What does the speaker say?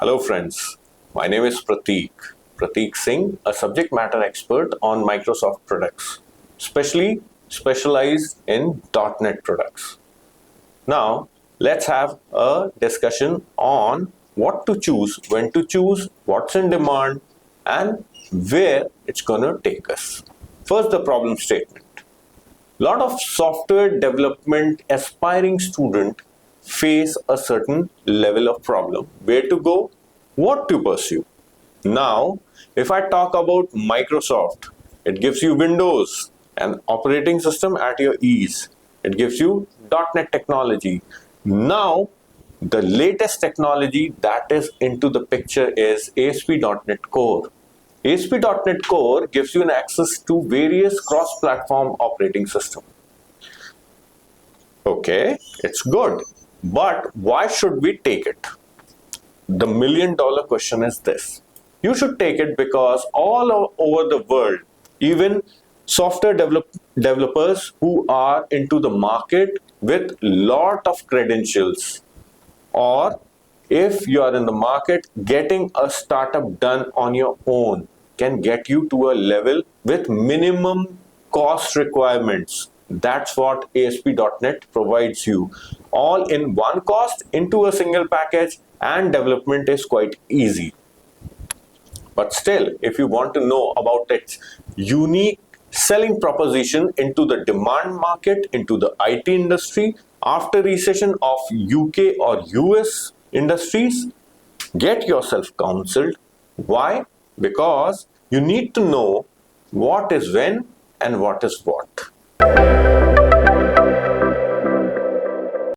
Hello friends, my name is Prateek Singh, a subject matter expert on Microsoft products, especially specialized in .NET products. Now, let's have a discussion on what to choose, when to choose, what's in demand, and where it's gonna take us. First, the problem statement. Lot of software development aspiring student face a certain level of problem. Where to go? What to pursue? Now, if I talk about Microsoft, it gives you Windows, an operating system at your ease. It gives you .NET technology. Now, the latest technology that is into the picture is ASP.NET Core. ASP.NET Core gives you an access to various cross-platform operating systems. Okay, it's good, but why should we take it? The million-dollar question is this. You should take it because all over the world, even software developers who are into the market with lot of credentials, or if you are in the market, getting a startup done on your own can get you to a level with minimum cost requirements. That's what ASP.NET provides you. All in one cost into a single package, and development is quite easy. But still, if you want to know about its unique selling proposition into the demand market, into the IT industry, after recession of UK or US industries, get yourself counseled. Why? Because you need to know what is when and what is what.